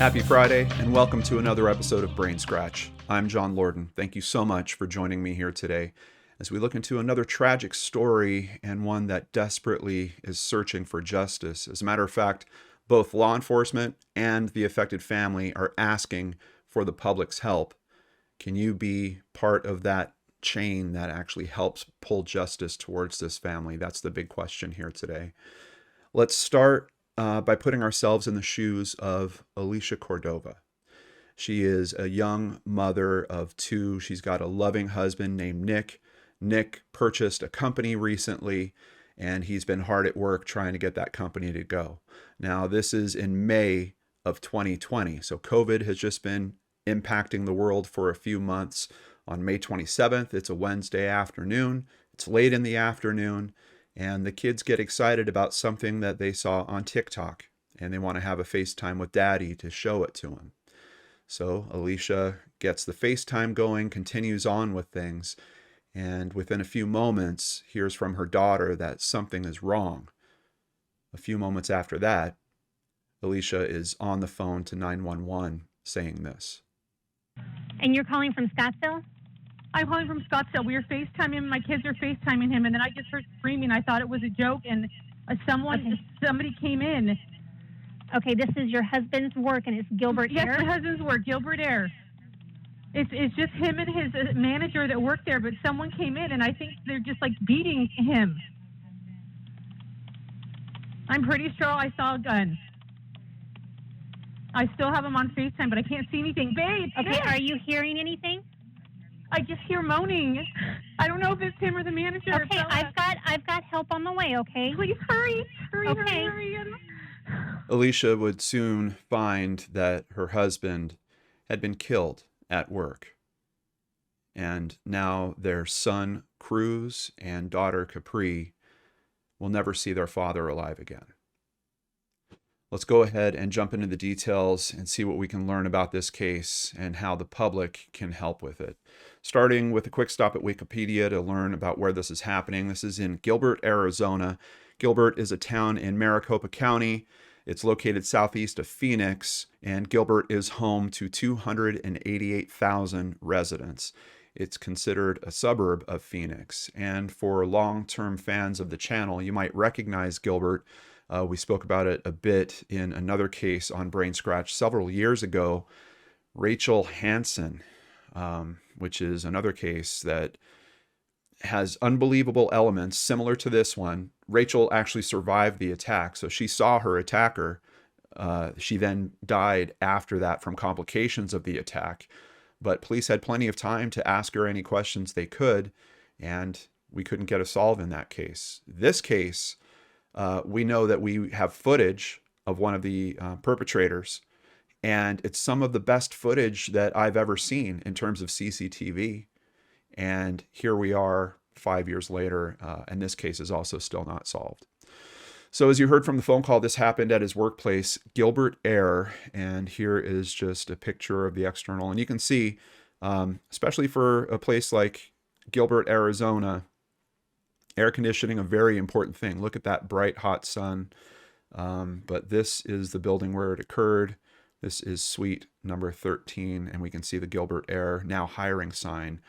Happy Friday, and welcome to another episode of Brain Scratch. I'm John Lorden. Thank you so much for joining me here today as we look into another tragic story and one that desperately is searching for justice. As a matter of fact, both law enforcement and the affected family are asking for the public's help. Can you be part of that chain that actually helps pull justice towards this family? That's the big question here today. Let's start by putting ourselves in the shoes of Alysha Cordova. She is a young mother of two. She's got a loving husband named Nick. Nick purchased a company recently, and he's been hard at work trying to get that company to go. Now, this is in May of 2020, so COVID has just been impacting the world for a few months. On May 27th, it's a Wednesday afternoon. It's late in the afternoon, and the kids get excited about something that they saw on TikTok, and they want to have a FaceTime with Daddy to show it to him. So Alysha gets the FaceTime going, continues on with things, and within a few moments, hears from her daughter that something is wrong. A few moments after that, Alysha is on the phone to 911 saying this. And you're calling from Scottsdale? I'm calling from Scottsdale. We were FaceTiming. My kids are FaceTiming him, and then I just heard screaming. I thought it was a joke, and somebody came in. Okay, this is your husband's work, and it's Gilbert Yes, Air? my husband's work, Gilbert Air. It's just him and his manager that work there, but someone came in, and I think they're just, like, beating him. I'm pretty sure I saw a gun. I still have him on FaceTime, but I can't see anything. Babe! Okay, are you hearing anything? I just hear moaning. I don't know if it's him or the manager. Okay, I've got help on the way, okay? Please hurry. Okay. Hurry. Alysha would soon find that her husband had been killed at work. And now their son, Cruz, and daughter, Capri, will never see their father alive again. Let's go ahead and jump into the details and see what we can learn about this case and how the public can help with it. Starting with a quick stop at Wikipedia to learn about where this is happening. This is in Gilbert, Arizona. Gilbert is a town in Maricopa County. It's located southeast of Phoenix, and Gilbert is home to 288,000 residents. It's considered a suburb of Phoenix. And for long-term fans of the channel, you might recognize Gilbert. We spoke about it a bit in another case on Brain Scratch several years ago. Rachel Hansen, which is another case that has unbelievable elements similar to this one. Rachel actually survived the attack, so she saw her attacker. She then died after that from complications of the attack. But police had plenty of time to ask her any questions they could, and we couldn't get a solve in that case. This case, we know that we have footage of one of the perpetrators, and it's some of the best footage that I've ever seen in terms of CCTV. And here we are 5 years later, and this case is also still not solved. So as you heard from the phone call, this happened at his workplace, Gilbert Air, and here is just a picture of the external. And you can see, especially for a place like Gilbert, Arizona, air conditioning, a very important thing. Look at that bright, hot sun. But this is the building where it occurred. This is suite number 13, and we can see the Gilbert Air now hiring sign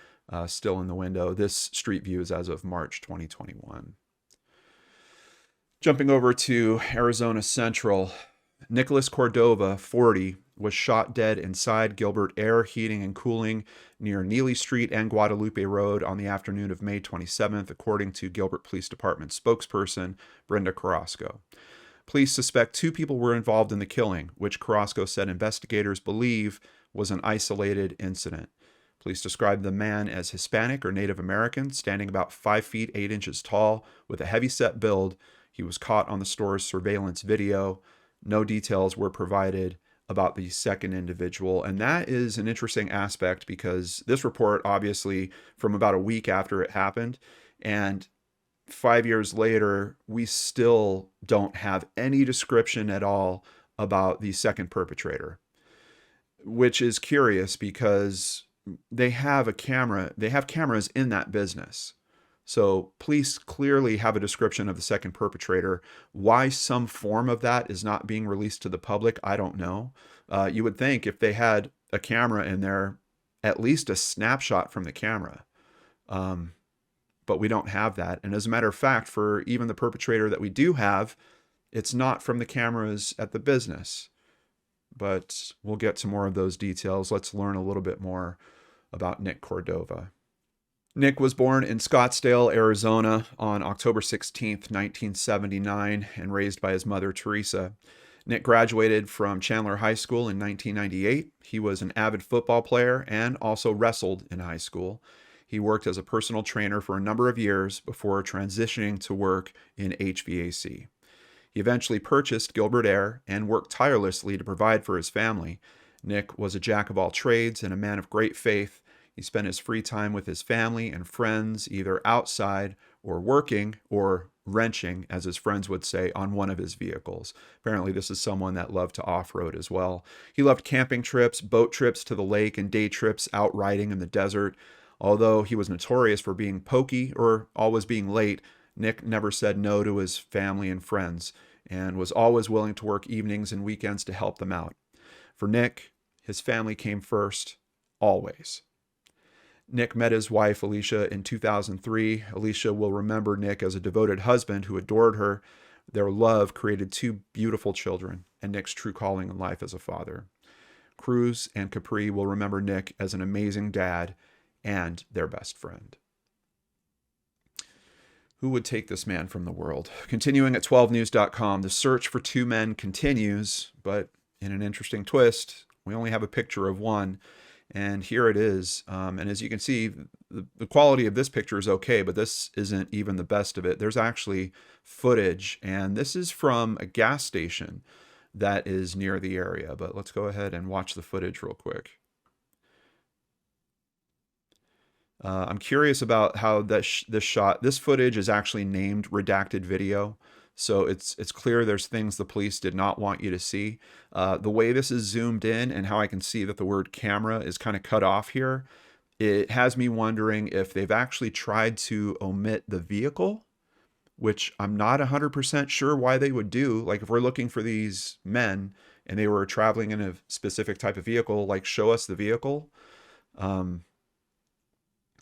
still in the window. This street view is as of March 2021. Jumping over to Arizona Central, Nicholas Cordova, 40, was shot dead inside Gilbert Air Heating and Cooling near Neely Street and Guadalupe Road on the afternoon of May 27th, according to Gilbert Police Department spokesperson Brenda Carrasco. Police suspect two people were involved in the killing, which Carrasco said investigators believe was an isolated incident. Police described the man as Hispanic or Native American, standing about 5 feet 8 inches tall, with a heavy-set build. He was caught on the store's surveillance video. No details were provided about the second individual. And that is an interesting aspect because this report, obviously, from about a week after it happened, and 5 years later, we still don't have any description at all about the second perpetrator, which is curious because they have cameras in that business. So police clearly have a description of the second perpetrator. Why some form of that is not being released to the public, I don't know. You would think if they had a camera in there, at least a snapshot from the camera. But we don't have that. And as a matter of fact, for even the perpetrator that we do have, it's not from the cameras at the business. But we'll get to more of those details. Let's learn a little bit more about Nick Cordova. Nick was born in Scottsdale, Arizona on October 16th, 1979, and raised by his mother, Teresa. Nick graduated from Chandler High School in 1998. He was an avid football player and also wrestled in high school. He worked as a personal trainer for a number of years before transitioning to work in HVAC. He eventually purchased Gilbert Air and worked tirelessly to provide for his family. Nick was a jack of all trades and a man of great faith. He spent his free time with his family and friends, either outside or working or wrenching, as his friends would say, on one of his vehicles. Apparently, this is someone that loved to off-road as well. He loved camping trips, boat trips to the lake, and day trips out riding in the desert. Although he was notorious for being pokey or always being late, Nick never said no to his family and friends and was always willing to work evenings and weekends to help them out. For Nick, his family came first, always. Nick met his wife, Alysha, in 2003. Alysha will remember Nick as a devoted husband who adored her. Their love created two beautiful children and Nick's true calling in life as a father. Cruz and Capri will remember Nick as an amazing dad and their best friend. Who would take this man from the world? Continuing at 12news.com, the search for two men continues, but in an interesting twist, we only have a picture of one, and here it is. And as you can see, the quality of this picture is okay, but this isn't even the best of it. There's actually footage, and this is from a gas station that is near the area, but let's go ahead and watch the footage real quick. I'm curious about how this footage is actually named redacted video. So it's clear there's things the police did not want you to see. The way this is zoomed in and how I can see that the word camera is kind of cut off here, it has me wondering if they've actually tried to omit the vehicle, which I'm not 100% sure why they would do. Like if we're looking for these men and they were traveling in a specific type of vehicle, like show us the vehicle.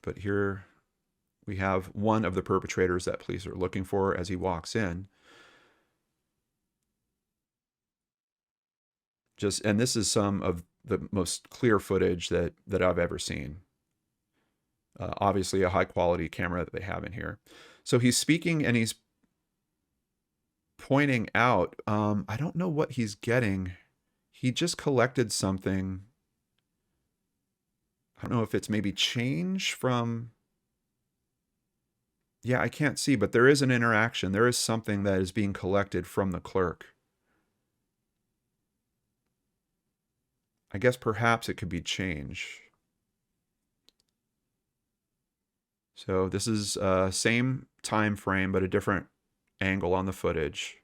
But here we have one of the perpetrators that police are looking for as he walks in. And this is some of the most clear footage that I've ever seen. Obviously a high quality camera that they have in here. So he's speaking and he's pointing out, I don't know what he's getting. He just collected something. I don't know if it's maybe change from, yeah, I can't see, but there is an interaction. There is something that is being collected from the clerk. I guess perhaps it could be change. So this is same time frame, but a different angle on the footage.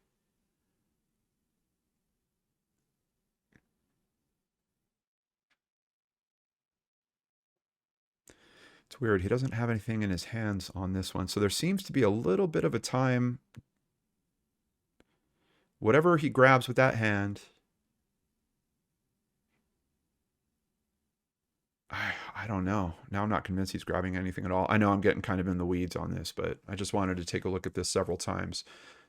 It's weird. He doesn't have anything in his hands on this one. So there seems to be a little bit of a time. Whatever he grabs with that hand, I don't know. Now I'm not convinced he's grabbing anything at all. I know I'm getting kind of in the weeds on this, but I just wanted to take a look at this several times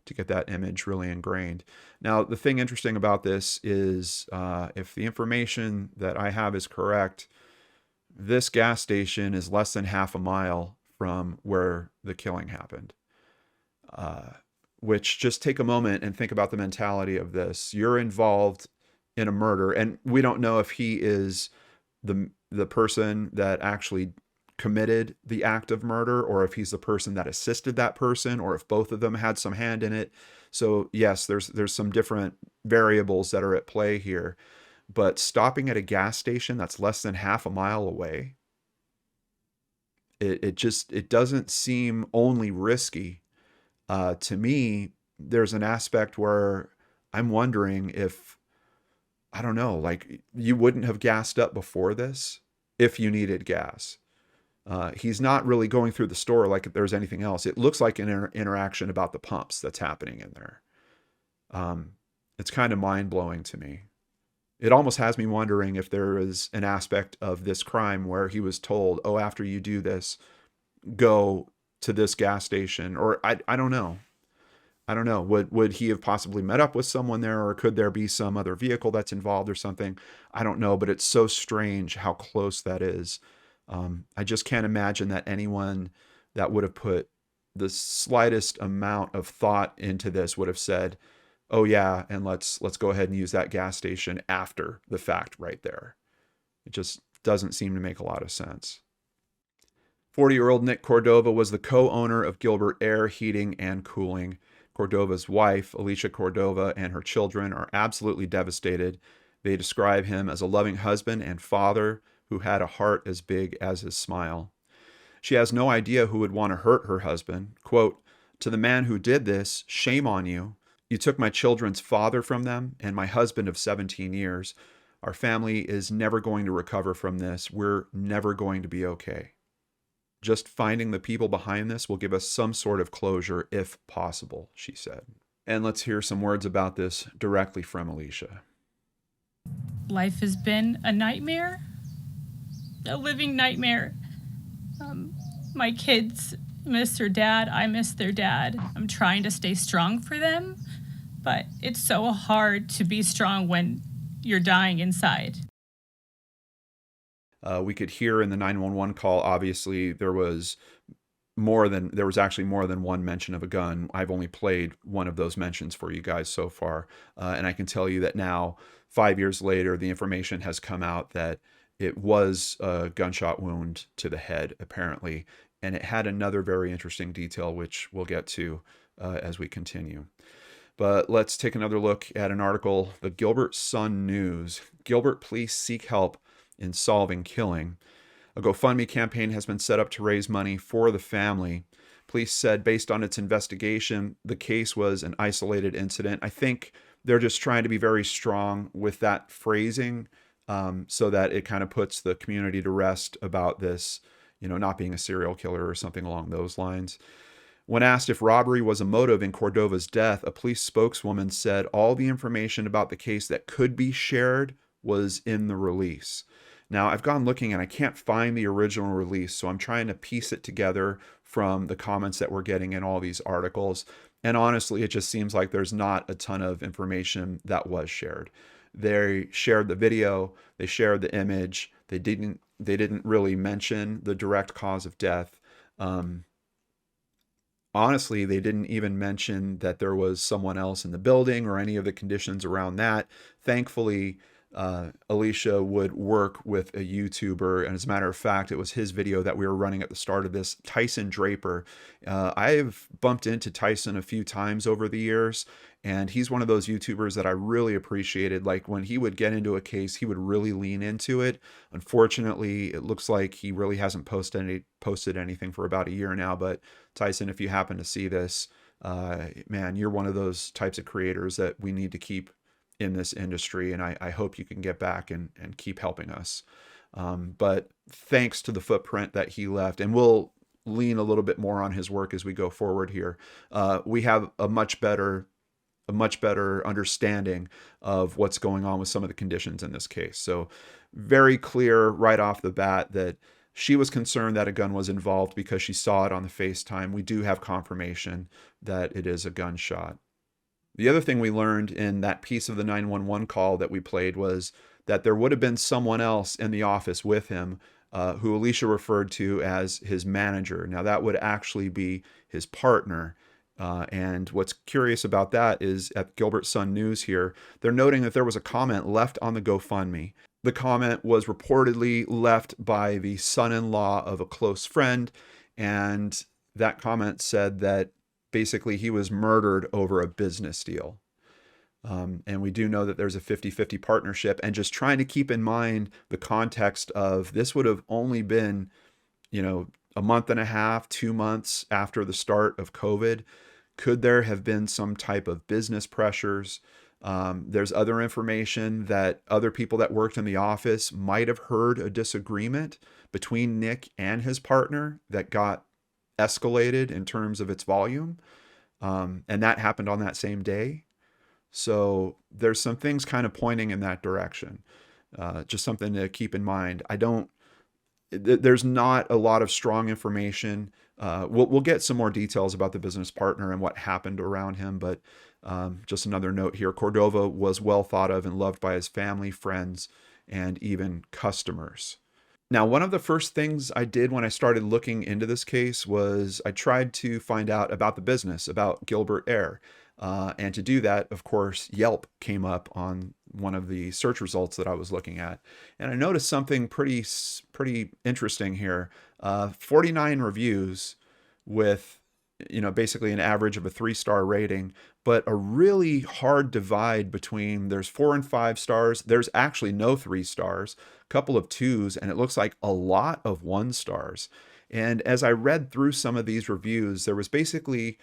to get that image really ingrained. Now, the thing interesting about this is if the information that I have is correct, this gas station is less than half a mile from where the killing happened. Which, just take a moment and think about the mentality of this. You're involved in a murder, and we don't know if he is the person that actually committed the act of murder, or if he's the person that assisted that person, or if both of them had some hand in it. So yes, there's some different variables that are at play here. But stopping at a gas station that's less than half a mile away, it doesn't seem only risky. To me, there's an aspect where I'm wondering if, I don't know, like you wouldn't have gassed up before this if you needed gas. He's not really going through the store like there's anything else. It looks like an interaction about the pumps that's happening in there. It's kind of mind-blowing to me. It almost has me wondering if there is an aspect of this crime where he was told, oh, after you do this, go to this gas station, or I don't know. I don't know. Would he have possibly met up with someone there, or could there be some other vehicle that's involved or something? I don't know, but it's so strange how close that is. I just can't imagine that anyone that would have put the slightest amount of thought into this would have said, oh yeah, and let's go ahead and use that gas station after the fact right there. It just doesn't seem to make a lot of sense. 40-year-old Nick Cordova was the co-owner of Gilbert Air Heating and Cooling. Cordova's wife, Alysha Cordova, and her children are absolutely devastated. They describe him as a loving husband and father who had a heart as big as his smile. She has no idea who would want to hurt her husband. Quote, "To the man who did this, shame on you. You took my children's father from them and my husband of 17 years. Our family is never going to recover from this. We're never going to be okay. Just finding the people behind this will give us some sort of closure if possible," she said. And let's hear some words about this directly from Alysha. Life has been a nightmare, a living nightmare. My kids miss their dad. I miss their dad. I'm trying to stay strong for them, but it's so hard to be strong when you're dying inside. We could hear in the 911 call, obviously, there was actually more than one mention of a gun. I've only played one of those mentions for you guys so far. And I can tell you that now, 5 years later, the information has come out that it was a gunshot wound to the head, apparently. And it had another very interesting detail, which we'll get to as we continue. But let's take another look at an article, the Gilbert Sun News. Gilbert police seek help in solving killing. A GoFundMe campaign has been set up to raise money for the family. Police said based on its investigation, the case was an isolated incident. I think they're just trying to be very strong with that phrasing so that it kind of puts the community to rest about this, not being a serial killer or something along those lines. When asked if robbery was a motive in Cordova's death, a police spokeswoman said all the information about the case that could be shared was in the release. Now, I've gone looking and I can't find the original release, so I'm trying to piece it together from the comments that we're getting in all these articles. And honestly, it just seems like there's not a ton of information that was shared. They shared the video, they shared the image, they didn't really mention the direct cause of death. Honestly, they didn't even mention that there was someone else in the building or any of the conditions around that. Thankfully, Alysha would work with a YouTuber, and as a matter of fact, it was his video that we were running at the start of this, Tyson Draper. I've bumped into Tyson a few times over the years, and he's one of those YouTubers that I really appreciated. Like when he would get into a case, he would really lean into it. Unfortunately, it looks like he really hasn't posted anything for about a year now, but Tyson, if you happen to see this, man, you're one of those types of creators that we need to keep in this industry, and I hope you can get back and keep helping us. But thanks to the footprint that he left, and we'll lean a little bit more on his work as we go forward here, we have a much better understanding of what's going on with some of the conditions in this case. So very clear right off the bat that she was concerned that a gun was involved because she saw it on the FaceTime. We do have confirmation that it is a gunshot. The other thing we learned in that piece of the 911 call that we played was that there would have been someone else in the office with him who Alysha referred to as his manager. Now, that would actually be his partner. And what's curious about that is at Gilbert Sun News here, they're noting that there was a comment left on the GoFundMe. The comment was reportedly left by the son-in-law of a close friend, and that comment said that basically he was murdered over a business deal. And we do know that there's a 50-50 partnership, and just trying to keep in mind the context of this would have only been, a month and a half, 2 months after the start of COVID. Could there have been some type of business pressures? There's other information that other people that worked in the office might have heard a disagreement between Nick and his partner that got escalated in terms of its volume. And that happened on that same day. So there's some things kind of pointing in that direction. Just something to keep in mind. There's not a lot of strong information. We'll get some more details about the business partner and what happened around him, but just another note here. Cordova was well thought of and loved by his family, friends, and even customers. Now, one of the first things I did when I started looking into this case was I tried to find out about the business, about Gilbert Air. And to do that, of course, Yelp came up on one of the search results that I was looking at. And I noticed something pretty interesting here. 49 reviews with, basically an average of a 3-star rating, but a really hard divide between there's 4 and 5 stars. There's actually no 3 stars, a couple of 2s, and it looks like a lot of 1 stars. And as I read through some of these reviews, there was basically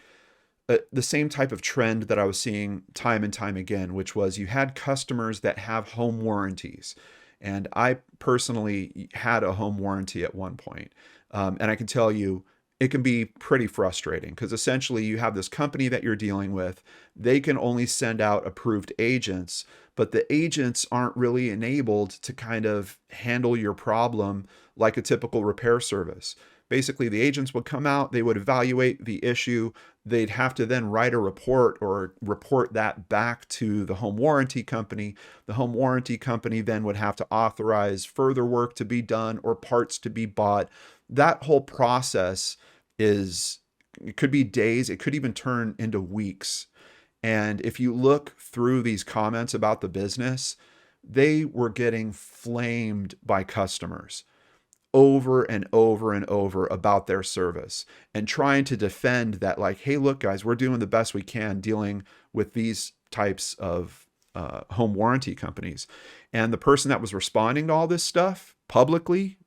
the same type of trend that I was seeing time and time again, which was you had customers that have home warranties. And I personally had a home warranty at one point. And I can tell you, it can be pretty frustrating because essentially you have this company that you're dealing with. They can only send out approved agents, but the agents aren't really enabled to kind of handle your problem like a typical repair service. Basically, the agents would come out, they would evaluate the issue, they'd have to then write a report or report that back to the home warranty company. The home warranty company then would have to authorize further work to be done or parts to be bought. That whole process it could be days, it could even turn into weeks. And if you look through these comments about the business, they were getting flamed by customers over and over and over about their service and trying to defend that, like, hey, look, guys, we're doing the best we can dealing with these types of home warranty companies. And the person that was responding to all this stuff publicly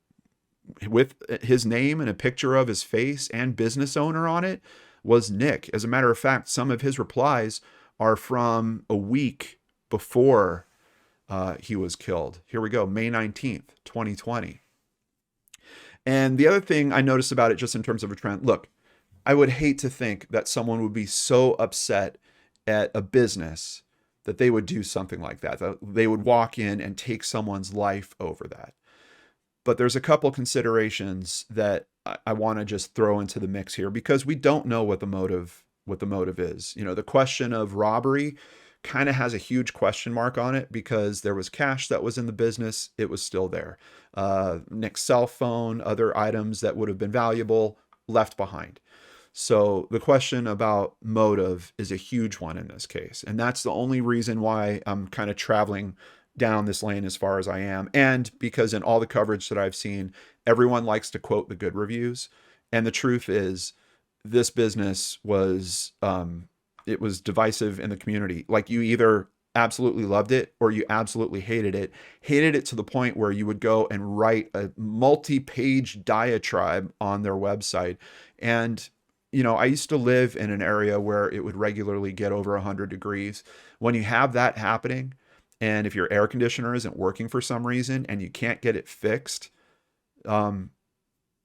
with his name and a picture of his face and business owner on it was Nick. As a matter of fact, some of his replies are from a week before he was killed. Here we go, May 19th, 2020. And the other thing I noticed about it, just in terms of a trend, look, I would hate to think that someone would be so upset at a business that they would do something like that they would walk in and take someone's life over that. But there's a couple considerations that I want to just throw into the mix here because we don't know what the motive is. The question of robbery kind of has a huge question mark on it because there was cash that was in the business. It was still there. Nick's cell phone, other items that would have been valuable, left behind. So the question about motive is a huge one in this case. And that's the only reason why I'm kind of traveling down this lane as far as I am. And because in all the coverage that I've seen, everyone likes to quote the good reviews. And the truth is, this business was, it was divisive in the community. Like, you either absolutely loved it or you absolutely hated it to the point where you would go and write a multi-page diatribe on their website. And, I used to live in an area where it would regularly get over 100 degrees. When you have that happening, and if your air conditioner isn't working for some reason and you can't get it fixed,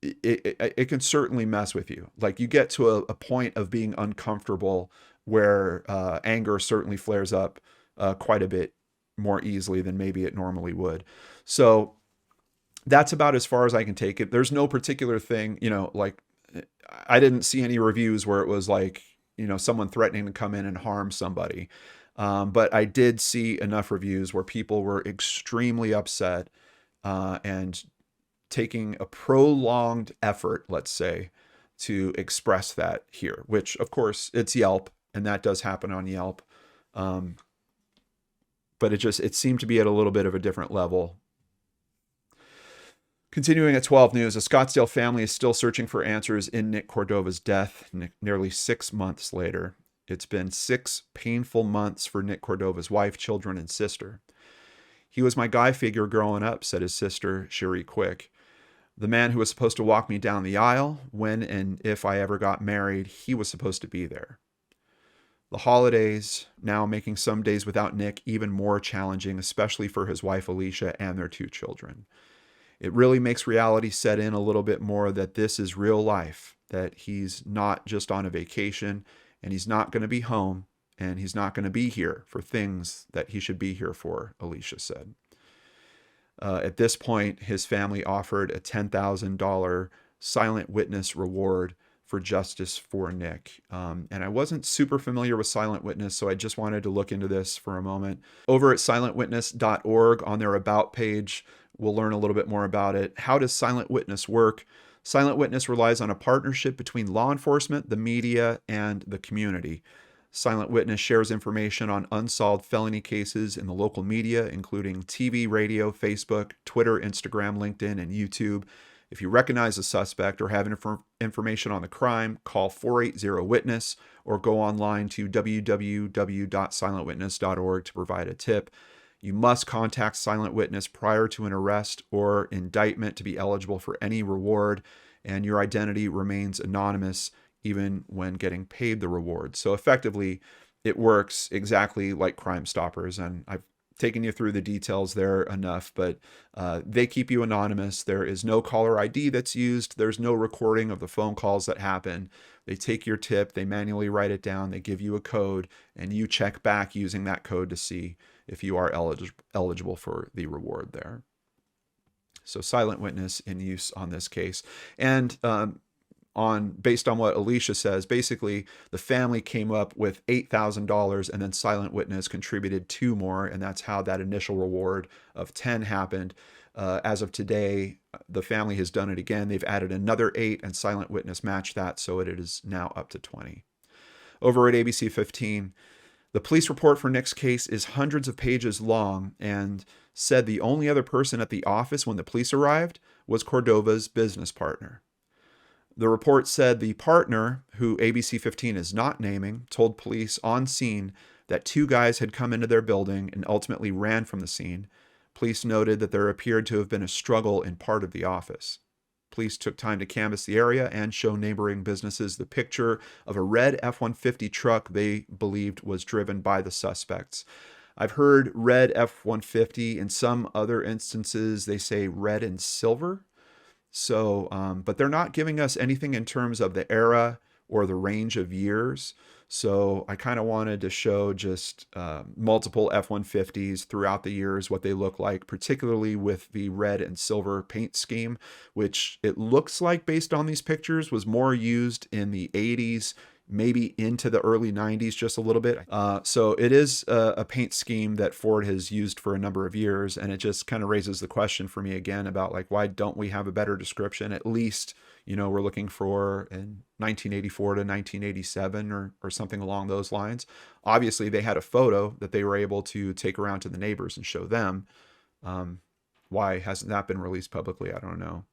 it can certainly mess with you. Like, you get to a point of being uncomfortable where anger certainly flares up quite a bit more easily than maybe it normally would. So that's about as far as I can take it. There's no particular thing, like, I didn't see any reviews where it was like, someone threatening to come in and harm somebody. But I did see enough reviews where people were extremely upset and taking a prolonged effort, let's say, to express that here, which of course it's Yelp, and that does happen on Yelp. But it seemed to be at a little bit of a different level. Continuing at 12 News, a Scottsdale family is still searching for answers in Nick Cordova's death nearly 6 months later. It's been 6 painful months for Nick Cordova's wife, children, and sister. He was my guy figure growing up, said his sister, Sherry Quick. The man who was supposed to walk me down the aisle when and if I ever got married, he was supposed to be there. The holidays now making some days without Nick even more challenging, especially for his wife Alysha and their 2 children. It really makes reality set in a little bit more that this is real life, that he's not just on a vacation, and he's not going to be home, and he's not going to be here for things that he should be here for, Alysha said. At this point, his family offered a $10,000 silent witness reward for justice for Nick. And I wasn't super familiar with silent witness, so I just wanted to look into this for a moment. Over at silentwitness.org, on their About page, we'll learn a little bit more about it. How does silent witness work? Silent witness relies on a partnership between law enforcement, the media, and the community. Silent Witness shares information on unsolved felony cases in the local media, including TV, radio, Facebook, Twitter, Instagram, LinkedIn, and YouTube. If you recognize a suspect or have information on the crime, call 480-WITNESS or go online to www.silentwitness.org to provide a tip. You must contact Silent Witness prior to an arrest or indictment to be eligible for any reward, and your identity remains anonymous even when getting paid the reward. So effectively, it works exactly like Crime Stoppers, and I've taken you through the details there enough, but they keep you anonymous. There is no caller ID that's used. There's no recording of the phone calls that happen. They take your tip, they manually write it down, they give you a code, and you check back using that code to see if you are eligible for the reward there. So Silent Witness in use on this case. And based on what Alysha says, basically the family came up with $8,000 and then Silent Witness contributed 2 more, and that's how that initial reward of 10 happened. As of today, the family has done it again. They've added another 8 and Silent Witness matched that, so it is now up to 20. Over at ABC 15, the police report for Nick's case is hundreds of pages long and said the only other person at the office when the police arrived was Cordova's business partner. The report said the partner, who ABC 15 is not naming, told police on scene that 2 guys had come into their building and ultimately ran from the scene. Police noted that there appeared to have been a struggle in part of the office. Police took time to canvass the area and show neighboring businesses the picture of a red F-150 truck they believed was driven by the suspects. I've heard red F-150. In some other instances, they say red and silver. So, but they're not giving us anything in terms of the era or the range of years. So I kind of wanted to show just multiple F-150s throughout the years, what they look like, particularly with the red and silver paint scheme, which it looks like based on these pictures was more used in the 80s, maybe into the early 90s just a little bit. So it is a paint scheme that Ford has used for a number of years, and it just kind of raises the question for me again about like, why don't we have a better description? At least, you know, we're looking for in 1984 to 1987 or something along those lines. Obviously, they had a photo that they were able to take around to the neighbors and show them. Why hasn't that been released publicly? I don't know.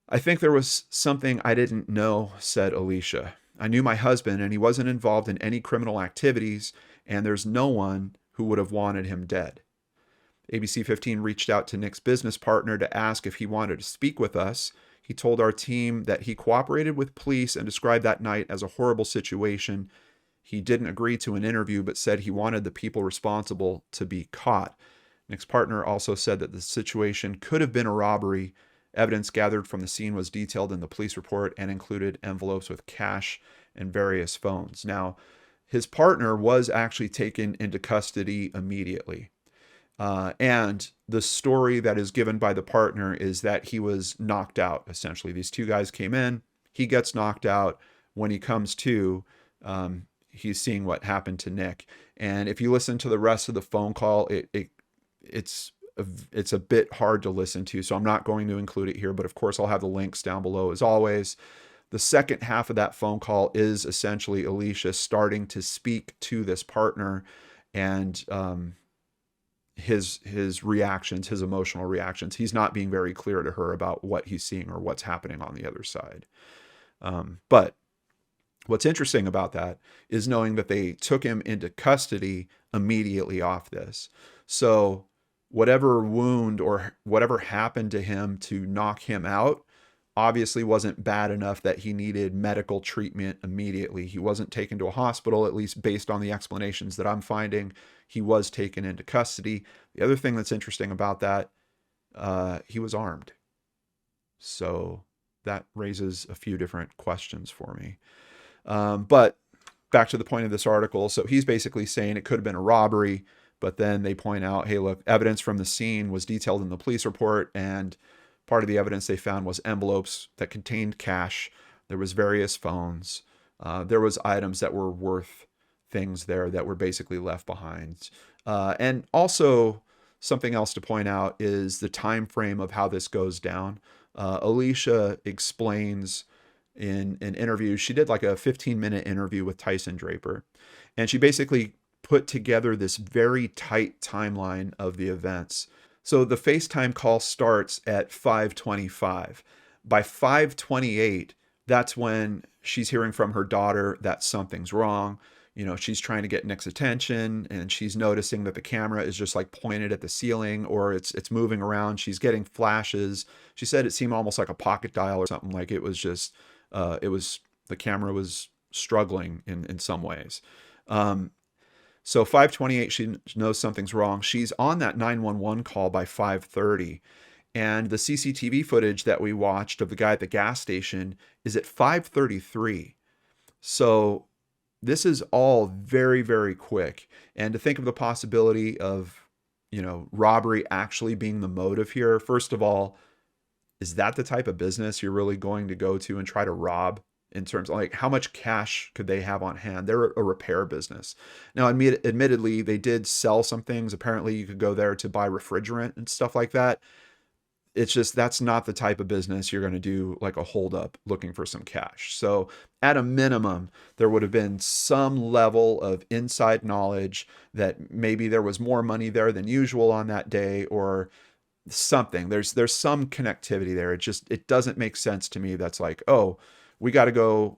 I think there was something I didn't know, said Alysha. I knew my husband and he wasn't involved in any criminal activities, and there's no one who would have wanted him dead. ABC 15 reached out to Nick's business partner to ask if he wanted to speak with us. He told our team that he cooperated with police and described that night as a horrible situation. He didn't agree to an interview, but said he wanted the people responsible to be caught. Nick's partner also said that the situation could have been a robbery. Evidence gathered from the scene was detailed in the police report and included envelopes with cash and various phones. Now, his partner was actually taken into custody immediately. And the story that is given by the partner is that he was knocked out, essentially. These 2 guys came in, he gets knocked out. When he comes to, he's seeing what happened to Nick. And if you listen to the rest of the phone call, it's a bit hard to listen to, so I'm not going to include it here, but of course I'll have the links down below as always. The second half of that phone call is essentially Alysha starting to speak to this partner and his reactions, his emotional reactions. He's not being very clear to her about what he's seeing or what's happening on the other side. But what's interesting about that is knowing that they took him into custody immediately off this. So whatever wound or whatever happened to him to knock him out obviously wasn't bad enough that he needed medical treatment immediately. He wasn't taken to a hospital, at least based on the explanations that I'm finding. He was taken into custody. The other thing that's interesting about that, he was armed. So that raises a few different questions for me. But back to the point of this article. So he's basically saying it could have been a robbery, but then they point out, hey, look, evidence from the scene was detailed in the police report, and part of the evidence they found was envelopes that contained cash. There was various phones. There was items that were worth things there that were basically left behind. And also something else to point out is the time frame of how this goes down. Alysha explains in an interview, she did like a 15-minute interview with Tyson Draper, and she basically put together this very tight timeline of the events. So the FaceTime call starts at 5:25. By 5:28, that's when she's hearing from her daughter that something's wrong. You know, she's trying to get Nick's attention, and she's noticing that the camera is just like pointed at the ceiling, or it's moving around. She's getting flashes. She said it seemed almost like a pocket dial or something. Like it was just, the camera was struggling in some ways. So 5:28, she knows something's wrong. She's on that 911 call by 5:30. And the CCTV footage that we watched of the guy at the gas station is at 5:33. So this is all very, very quick. And to think of the possibility of, robbery actually being the motive here, first of all, is that the type of business you're really going to go to and try to rob? In terms of like how much cash could they have on hand? They're a repair business. Now, admittedly, they did sell some things. Apparently you could go there to buy refrigerant and stuff like that. It's just, that's not the type of business you're going to do like a holdup looking for some cash. So at a minimum, there would have been some level of inside knowledge that maybe there was more money there than usual on that day, or something. There's some connectivity there. It doesn't make sense to me. That's like, oh, we got to go,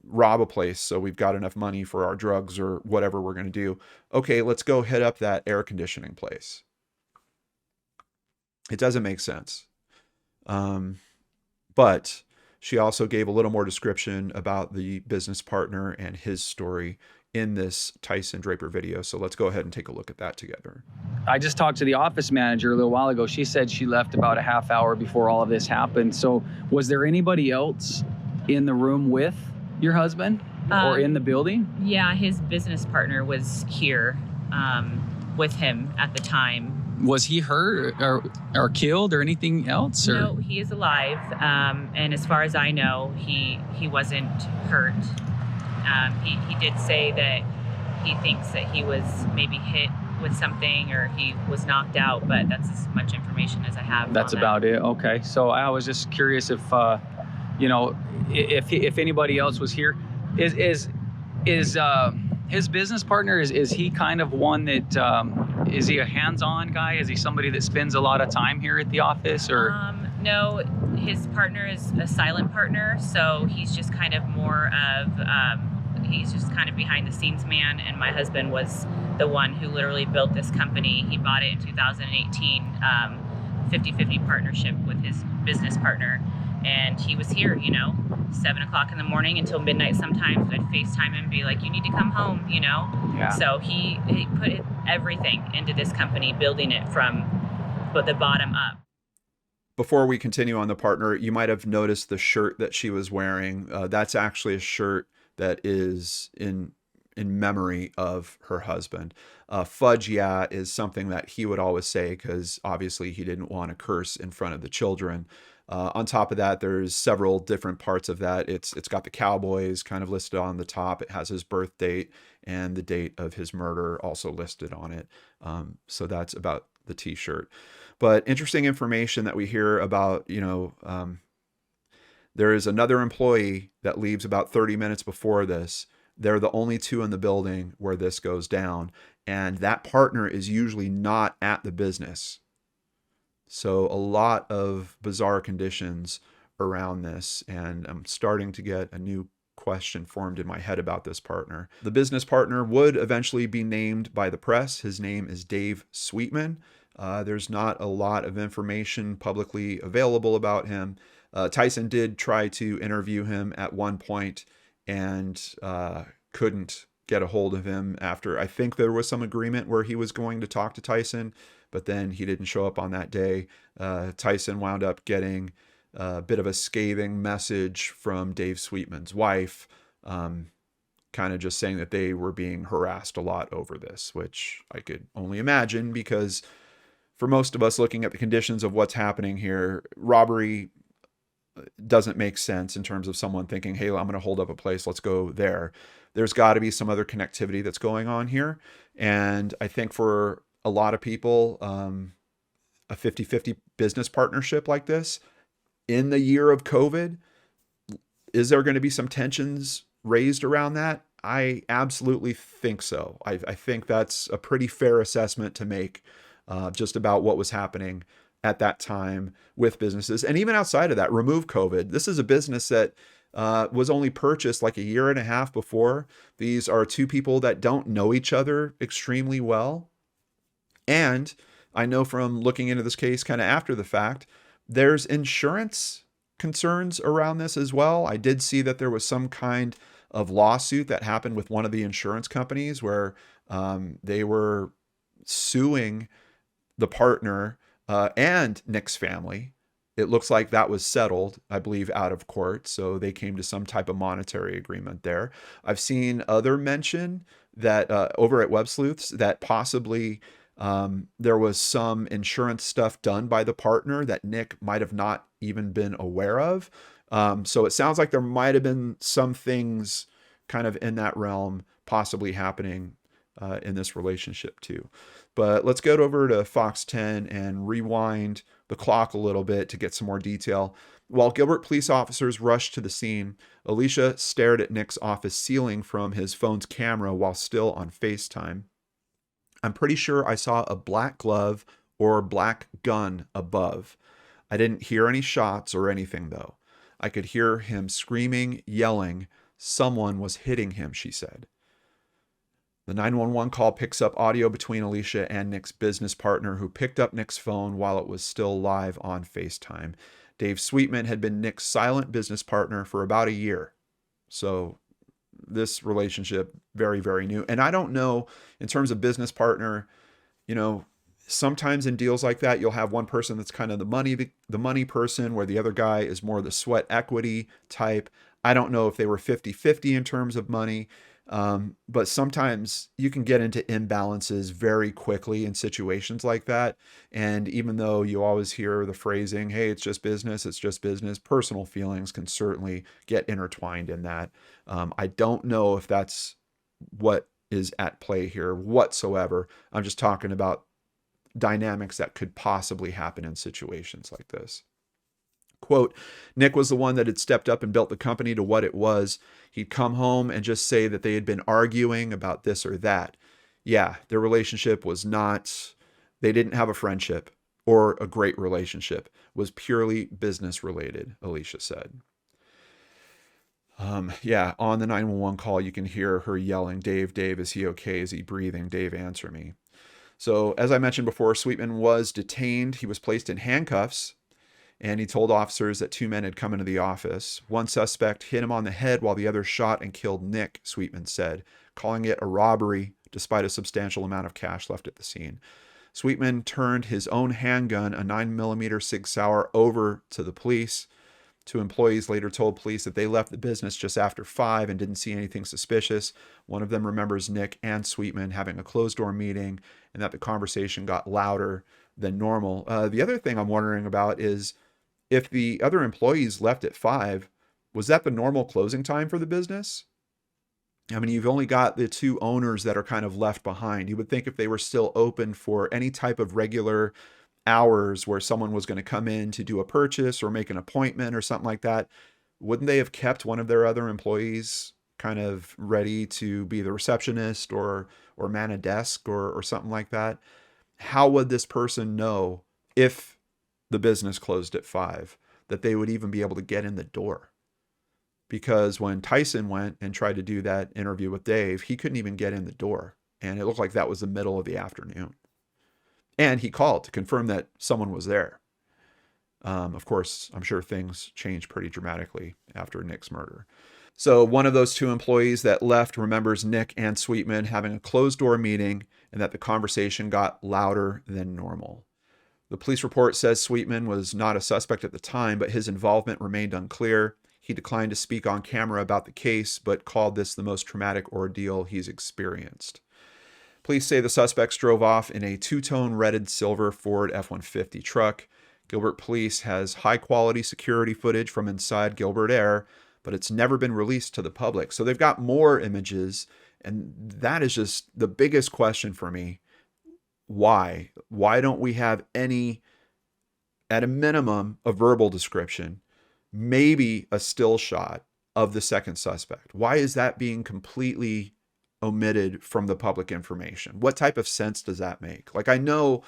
rob a place so we've got enough money for our drugs or whatever we're going to do. Okay, let's go hit up that air conditioning place. It doesn't make sense. But she also gave a little more description about the business partner and his story in this Tyson Draper video. So let's go ahead and take a look at that together. I just talked to the office manager a little while ago. She said she left about a half hour before all of this happened. So was there anybody else in the room with your husband or in the building? Yeah, his business partner was here with him at the time. Was he hurt or killed or anything else? Or? No, he is alive. And as far as I know, he wasn't hurt. He did say that he thinks that he was maybe hit with something or he was knocked out, but that's as much information as I have. That's about it. Okay. So I was just curious if, if anybody else was here. Is his business partner, is he kind of one that, is he a hands-on guy? Is he somebody that spends a lot of time here at the office or? No, his partner is a silent partner. So he's just kind of more of, he's just kind of behind the scenes man. And my husband was the one who literally built this company. He bought it in 2018, 50-50 partnership with his business partner. And he was here, 7 o'clock in the morning until midnight sometimes. I'd FaceTime him and be like, you need to come home, Yeah. So he put everything into this company, building it from the bottom up. Before we continue on the partner, you might have noticed the shirt that she was wearing. That's actually a shirt that is in memory of her husband. Fudge yeah is something that he would always say because obviously he didn't want to curse in front of the children. On top of that, there's several different parts of that. It's got the Cowboys kind of listed on the top. It has his birth date and the date of his murder also listed on it. So that's about the t-shirt. But interesting information that we hear about, there is another employee that leaves about 30 minutes before this. They're the only two in the building where this goes down. And that partner is usually not at the business. So a lot of bizarre conditions around this, and I'm starting to get a new question formed in my head about this partner. The business partner would eventually be named by the press. His name is Dave Sweetman. There's not a lot of information publicly available about him. Tyson did try to interview him at one point and couldn't get a hold of him after. I think there was some agreement where he was going to talk to Tyson, but then he didn't show up on that day. Tyson wound up getting a bit of a scathing message from Dave Sweetman's wife, kind of just saying that they were being harassed a lot over this, which I could only imagine, because for most of us looking at the conditions of what's happening here, robbery doesn't make sense in terms of someone thinking, hey, I'm going to hold up a place, let's go there. There's got to be some other connectivity that's going on here. And I think for a lot of people, a 50-50 business partnership like this, in the year of COVID, is there going to be some tensions raised around that? I absolutely think so. I think that's a pretty fair assessment to make just about what was happening at that time with businesses. And even outside of that, remove COVID. This is a business that was only purchased like a year and a half before. These are two people that don't know each other extremely well. And I know from looking into this case kind of after the fact, there's insurance concerns around this as well. I did see that there was some kind of lawsuit that happened with one of the insurance companies where they were suing the partner and Nick's family. It looks like that was settled, I believe, out of court. So they came to some type of monetary agreement there. I've seen other mention that over at Websleuths that possibly there was some insurance stuff done by the partner that Nick might have not even been aware of. So it sounds like there might have been some things kind of in that realm possibly happening in this relationship too. But let's go over to Fox 10 and rewind the clock a little bit to get some more detail. While Gilbert police officers rushed to the scene, Alysha stared at Nick's office ceiling from his phone's camera while still on FaceTime. I'm pretty sure I saw a black glove or black gun above. I didn't hear any shots or anything though. I could hear him screaming, yelling. Someone was hitting him, she said. The 911 call picks up audio between Alysha and Nick's business partner, who picked up Nick's phone while it was still live on FaceTime. Dave Sweetman had been Nick's silent business partner for about a year. So this relationship, very, very new. And I don't know, in terms of business partner, you know, sometimes in deals like that, you'll have one person that's kind of the money person, where the other guy is more the sweat equity type. I don't know if they were 50-50 in terms of money. But sometimes you can get into imbalances very quickly in situations like that. And even though you always hear the phrasing, hey, it's just business, personal feelings can certainly get intertwined in that. I don't know if that's what is at play here whatsoever. I'm just talking about dynamics that could possibly happen in situations like this. Quote, Nick was the one that had stepped up and built the company to what it was. He'd come home and just say that they had been arguing about this or that. Yeah, their relationship was not, they didn't have a friendship or a great relationship. It was purely business related, Alysha said. Yeah, on the 911 call, you can hear her yelling, Dave, is he okay? Is he breathing? Dave, answer me. So as I mentioned before, Sweetman was detained. He was placed in handcuffs. And he told officers that two men had come into the office. One suspect hit him on the head while the other shot and killed Nick, Sweetman said, calling it a robbery despite a substantial amount of cash left at the scene. Sweetman turned his own handgun, a 9mm Sig Sauer, over to the police. Two employees later told police that they left the business just after 5 and didn't see anything suspicious. One of them remembers Nick and Sweetman having a closed-door meeting and that the conversation got louder than normal. The other thing I'm wondering about is, if the other employees left at 5, was that the normal closing time for the business? I mean, you've only got the two owners that are kind of left behind. You would think if they were still open for any type of regular hours where someone was going to come in to do a purchase or make an appointment or something like that, wouldn't they have kept one of their other employees kind of ready to be the receptionist or man a desk or something like that? How would this person know if the business closed at 5, that they would even be able to get in the door? Because when Tyson went and tried to do that interview with Dave, he couldn't even get in the door. And it looked like that was the middle of the afternoon. And he called to confirm that someone was there. Of course, I'm sure things changed pretty dramatically after Nick's murder. So one of those two employees that left remembers Nick and Sweetman having a closed-door meeting and that the conversation got louder than normal. The police report says Sweetman was not a suspect at the time, but his involvement remained unclear. He declined to speak on camera about the case, but called this the most traumatic ordeal he's experienced. Police say the suspects drove off in a two-tone redded silver Ford F-150 truck. Gilbert Police has high-quality security footage from inside Gilbert Air, but it's never been released to the public. So they've got more images, and that is just the biggest question for me. Why? Why don't we have any, at a minimum, a verbal description, maybe a still shot of the second suspect? Why is that being completely omitted from the public information? What type of sense does that make? Like, I know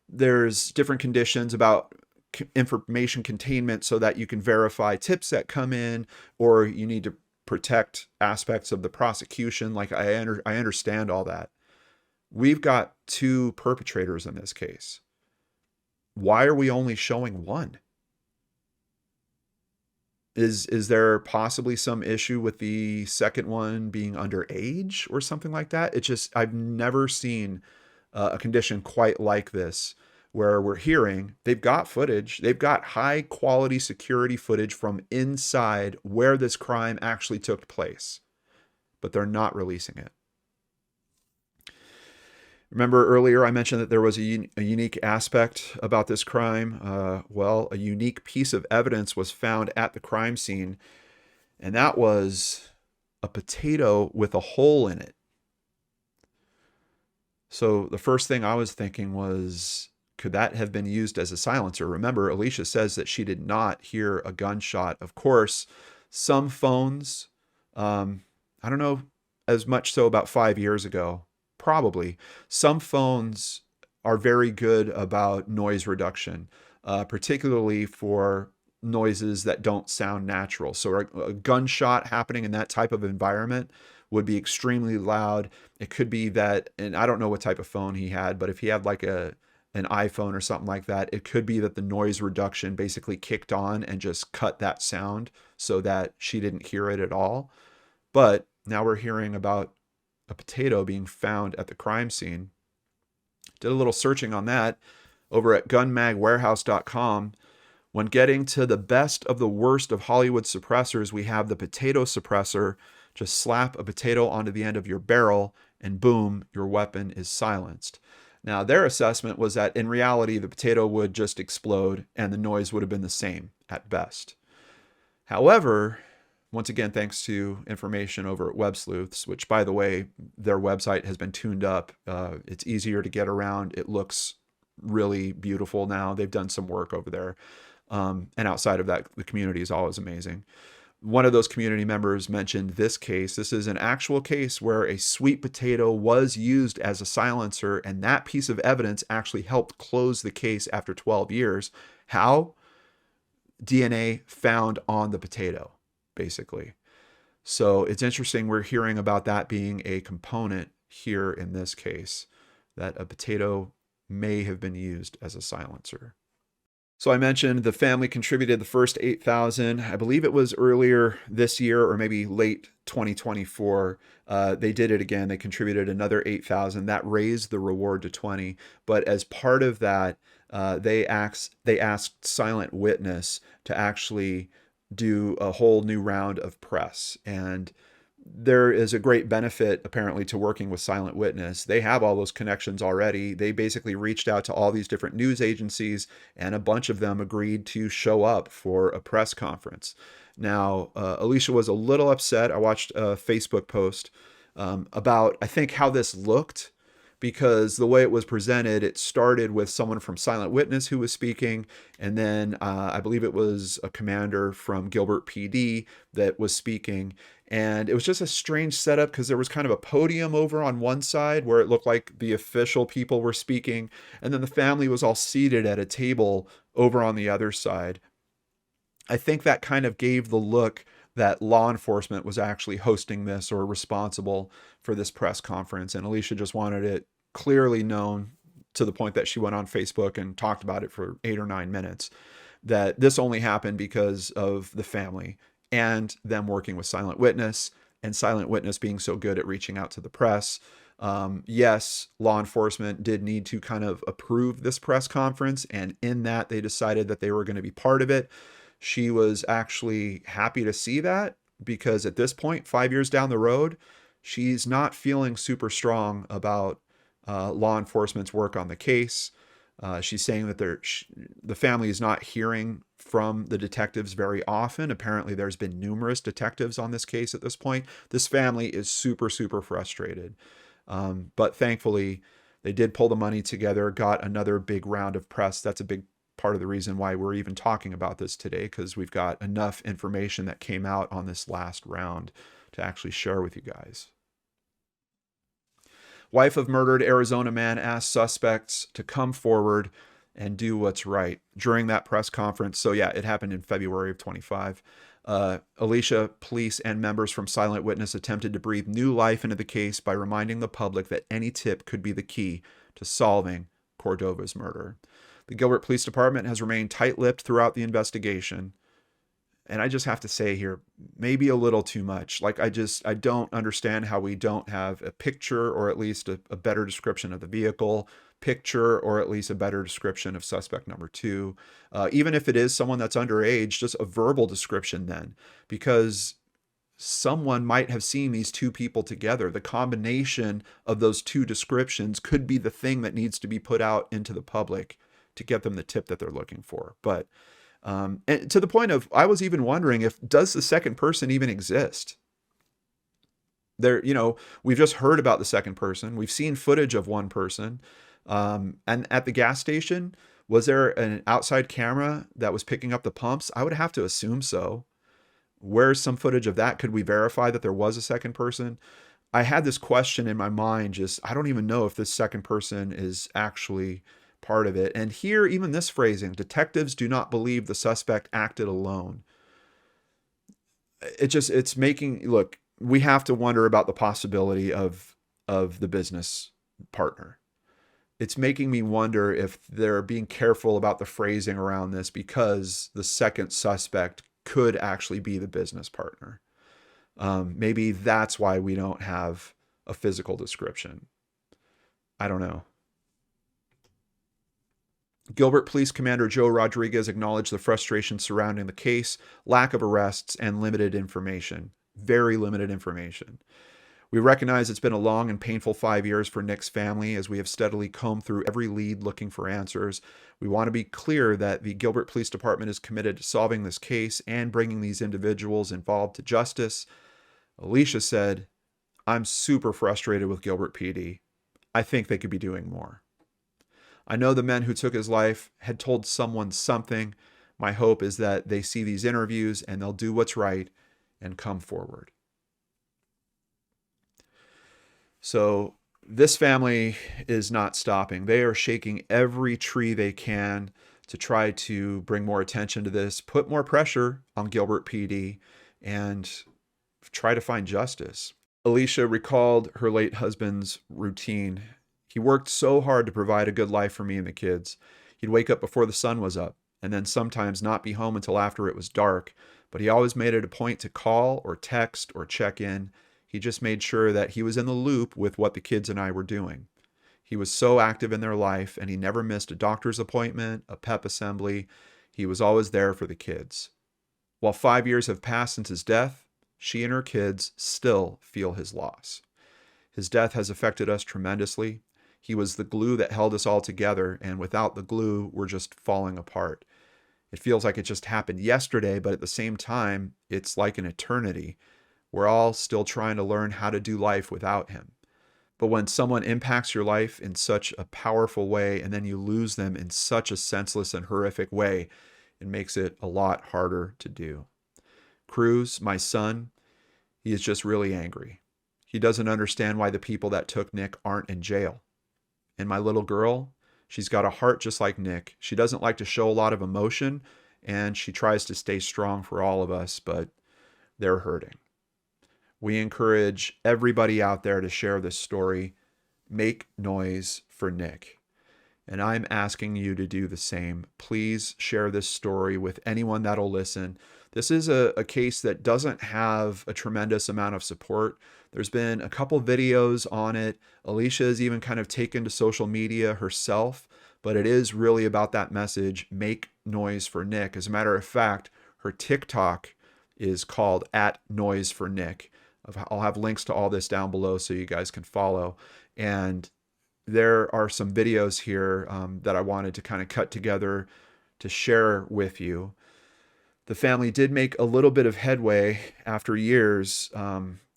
there's different conditions about information containment so that you can verify tips that come in, or you need to protect aspects of the prosecution. Like, I understand all that. We've got two perpetrators in this case. Why are we only showing one? Is there possibly some issue with the second one being underage or something like that? It's just, I've never seen a condition quite like this, where we're hearing they've got footage, they've got high quality security footage from inside where this crime actually took place, but they're not releasing it. Remember earlier I mentioned that there was a unique aspect about this crime. Well, a unique piece of evidence was found at the crime scene, and that was a potato with a hole in it. So the first thing I was thinking was, could that have been used as a silencer? Remember, Alysha says that she did not hear a gunshot. Of course, some phones, I don't know, as much so about 5 years ago, probably, some phones are very good about noise reduction, particularly for noises that don't sound natural. So a gunshot happening in that type of environment would be extremely loud. It could be that, and I don't know what type of phone he had, but if he had like an iPhone or something like that, it could be that the noise reduction basically kicked on and just cut that sound so that she didn't hear it at all. But now we're hearing about a potato being found at the crime scene. Did a little searching on that over at gunmagwarehouse.com. When getting to the best of the worst of Hollywood suppressors, we have the potato suppressor. Just slap a potato onto the end of your barrel and boom, your weapon is silenced. Now, their assessment was that in reality, the potato would just explode and the noise would have been the same at best. However, once again, thanks to information over at Websleuths, which, by the way, their website has been tuned up. It's easier to get around. It looks really beautiful now. They've done some work over there. And outside of that, the community is always amazing. One of those community members mentioned this case. This is an actual case where a sweet potato was used as a silencer, and that piece of evidence actually helped close the case after 12 years. How? DNA found on the potato, basically. So it's interesting we're hearing about that being a component here in this case, that a potato may have been used as a silencer. So I mentioned the family contributed the first $8,000. I believe it was earlier this year or maybe late 2024. They did it again. They contributed another $8,000. That raised the reward to $20,000. But as part of that, they asked Silent Witness to actually do a whole new round of press. And there is a great benefit apparently to working with Silent Witness. They have all those connections already. They basically reached out to all these different news agencies, and a bunch of them agreed to show up for a press conference. Now, Alysha was a little upset. I watched a Facebook post about, I think, how this looked, because the way it was presented, it started with someone from Silent Witness who was speaking, and then I believe it was a commander from Gilbert PD that was speaking. And it was just a strange setup because there was kind of a podium over on one side where it looked like the official people were speaking, and then the family was all seated at a table over on the other side. I think that kind of gave the look that law enforcement was actually hosting this or responsible for this press conference. And Alysha just wanted it clearly known, to the point that she went on Facebook and talked about it for 8 or 9 minutes. that this only happened because of the family and them working with Silent Witness, and Silent Witness being so good at reaching out to the press. Yes, law enforcement did need to kind of approve this press conference, and in that they decided that they were going to be part of it. She was actually happy to see that, because at this point, 5 years down the road, she's not feeling super strong about law enforcement's work on the case. She's saying that the family is not hearing from the detectives very often. Apparently, there's been numerous detectives on this case at this point. This family is super, super frustrated. But thankfully, they did pull the money together, got another big round of press. That's a big part of the reason why we're even talking about this today, because we've got enough information that came out on this last round to actually share with you guys. Wife of murdered Arizona man asks suspects to come forward and do what's right during that press conference. So yeah, it happened in February of 25. Alysha, police, and members from Silent Witness attempted to breathe new life into the case by reminding the public that any tip could be the key to solving Cordova's murder. The Gilbert Police Department has remained tight-lipped throughout the investigation. And I just have to say here, maybe a little too much. Like, I don't understand how we don't have a picture, or at least a better description of the vehicle, picture, or at least a better description of suspect number 2. Even if it is someone that's underage, just a verbal description then, because someone might have seen these two people together. The combination of those two descriptions could be the thing that needs to be put out into the public to get them the tip that they're looking for. But and to the point of, I was even wondering, does the second person even exist? We've just heard about the second person. We've seen footage of one person. And at the gas station, was there an outside camera that was picking up the pumps? I would have to assume so. Where's some footage of that? Could we verify that there was a second person? I had this question in my mind, I don't even know if this second person is actually part of it. And here, even this phrasing, detectives do not believe the suspect acted alone. It's making, look, we have to wonder about the possibility of the business partner. It's making me wonder if they're being careful about the phrasing around this, because the second suspect could actually be the business partner. Maybe that's why we don't have a physical description. I don't know. Gilbert Police Commander Joe Rodriguez acknowledged the frustration surrounding the case, lack of arrests, and limited information. Very limited information. We recognize it's been a long and painful 5 years for Nick's family as we have steadily combed through every lead looking for answers. We want to be clear that the Gilbert Police Department is committed to solving this case and bringing these individuals involved to justice. Alysha said, "I'm super frustrated with Gilbert PD. I think they could be doing more. I know the men who took his life had told someone something. My hope is that they see these interviews and they'll do what's right and come forward." So this family is not stopping. They are shaking every tree they can to try to bring more attention to this, put more pressure on Gilbert PD, and try to find justice. Alysha recalled her late husband's routine. "He worked so hard to provide a good life for me and the kids. He'd wake up before the sun was up, and then sometimes not be home until after it was dark, but he always made it a point to call or text or check in. He just made sure that he was in the loop with what the kids and I were doing. He was so active in their life, and he never missed a doctor's appointment, a pep assembly. He was always there for the kids. While 5 years have passed since his death, she and her kids still feel his loss. His death has affected us tremendously. He was the glue that held us all together, and without the glue, we're just falling apart. It feels like it just happened yesterday, but at the same time, it's like an eternity. We're all still trying to learn how to do life without him. But when someone impacts your life in such a powerful way, and then you lose them in such a senseless and horrific way, it makes it a lot harder to do. Cruz, my son, he is just really angry. He doesn't understand why the people that took Nick aren't in jail. And my little girl, she's got a heart just like Nick. She doesn't like to show a lot of emotion, and she tries to stay strong for all of us, but they're hurting. We encourage everybody out there to share this story. Make noise for Nick. And I'm asking you to do the same. Please share this story with anyone that'll listen. This is a case that doesn't have a tremendous amount of support. There's been a couple videos on it. Alysha has even kind of taken to social media herself, but it is really about that message, make noise for Nick. As a matter of fact, her TikTok is called @noisefornick. I'll have links to all this down below so you guys can follow. And there are some videos here that I wanted to kind of cut together to share with you. The family did make a little bit of headway after years.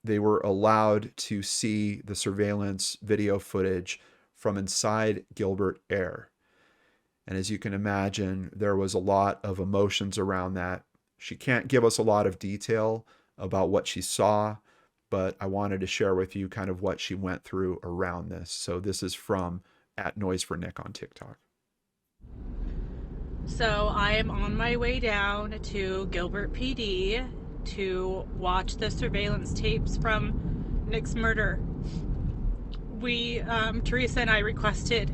They were allowed to see the surveillance video footage from inside Gilbert Air. And as you can imagine, there was a lot of emotions around that. She can't give us a lot of detail about what she saw, but I wanted to share with you kind of what she went through around this. So this is from @noisefornick on TikTok. So I am on my way down to Gilbert PD to watch the surveillance tapes from Nick's murder. Teresa and I requested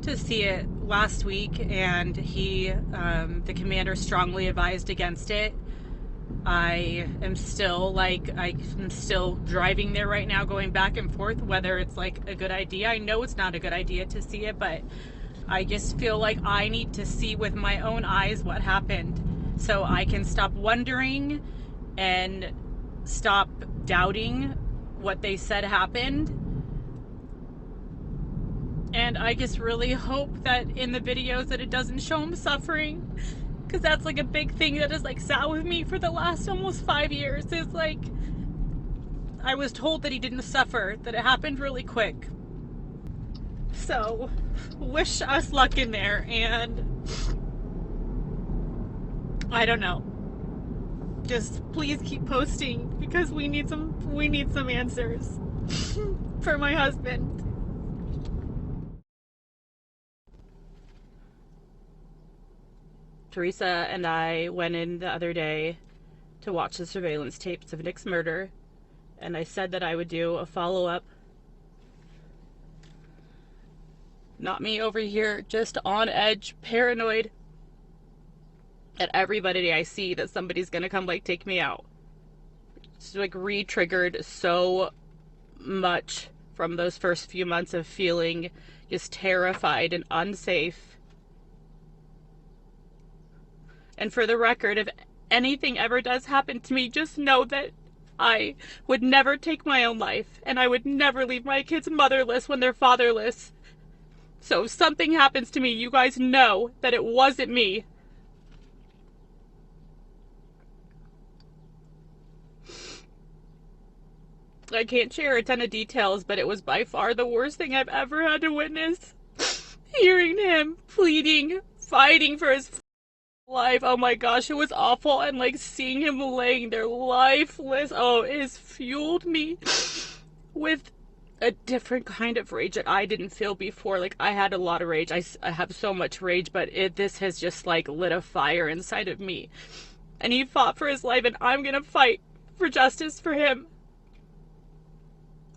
to see it last week, and the commander strongly advised against it. I'm still driving there right now, going back and forth, whether it's like a good idea. I know it's not a good idea to see it, but I just feel like I need to see with my own eyes what happened so I can stop wondering and stop doubting what they said happened. And I just really hope that in the videos that it doesn't show him suffering, because that's like a big thing that has like sat with me for the last almost 5 years. Is like, I was told that he didn't suffer, that it happened really quick. So wish us luck in there, and I don't know, just please keep posting, because we need some answers for my husband. Teresa and I went in the other day to watch the surveillance tapes of Nick's murder, and I said that I would do a follow-up. Not me over here, just on edge, paranoid at everybody I see that somebody's gonna come like take me out. It's like re-triggered so much from those first few months of feeling just terrified and unsafe. And for the record, if anything ever does happen to me, just know that I would never take my own life, and I would never leave my kids motherless when they're fatherless. So if something happens to me, you guys know that it wasn't me. I can't share a ton of details, but it was by far the worst thing I've ever had to witness. Hearing him pleading, fighting for his life. Oh my gosh, it was awful. And like seeing him laying there lifeless. Oh, it has fueled me with a different kind of rage that I didn't feel before. Like, I had a lot of rage. I have so much rage, but this has just like lit a fire inside of me. And he fought for his life, and I'm gonna fight for justice for him.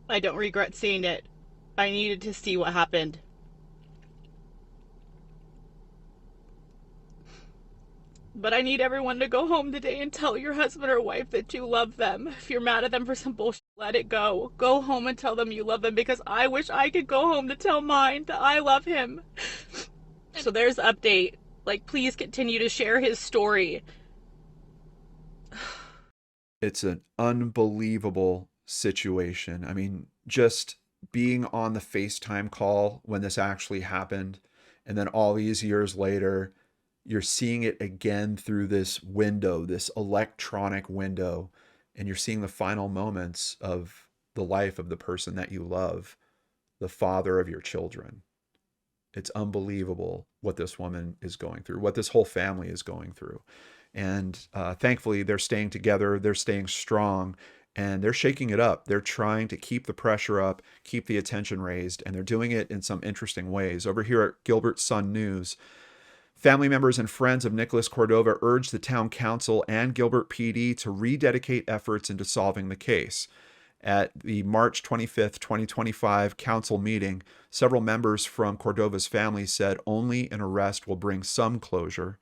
I don't regret seeing it. I needed to see what happened. But I need everyone to go home today and tell your husband or wife that you love them. If you're mad at them for some bullshit, let it go. Go home and tell them you love them, because I wish I could go home to tell mine that I love him. So there's the update. Like, please continue to share his story. It's an unbelievable situation. I mean, just being on the FaceTime call when this actually happened, and then all these years later, you're seeing it again through this window, this electronic window, and you're seeing the final moments of the life of the person that you love, the father of your children. It's unbelievable what this woman is going through, what this whole family is going through. And thankfully, they're staying together, they're staying strong, and they're shaking it up. They're trying to keep the pressure up, keep the attention raised, and they're doing it in some interesting ways. Over here at Gilbert Sun News, family members and friends of Nicholas Cordova urged the town council and Gilbert PD to rededicate efforts into solving the case. At the March 25th, 2025 council meeting, several members from Cordova's family said only an arrest will bring some closure.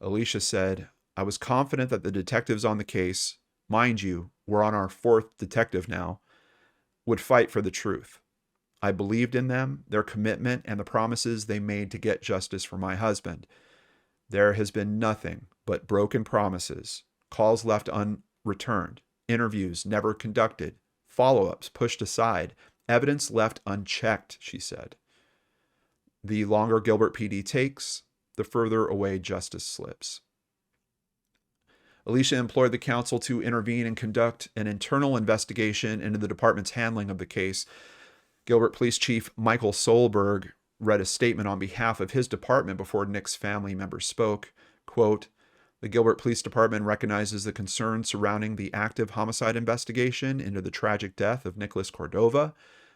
Alysha said, "I was confident that the detectives on the case, mind you, we're on our 4th detective now, would fight for the truth. I believed in them, their commitment, and the promises they made to get justice for my husband. There has been nothing but broken promises, calls left unreturned, interviews never conducted, follow-ups pushed aside, evidence left unchecked," she said. "The longer Gilbert PD takes, the further away justice slips." Alysha implored the council to intervene and conduct an internal investigation into the department's handling of the case. Gilbert Police Chief Michael Solberg read a statement on behalf of his department before Nick's family members spoke. Quote, "The Gilbert Police Department recognizes the concerns surrounding the active homicide investigation into the tragic death of Nicholas Cordova.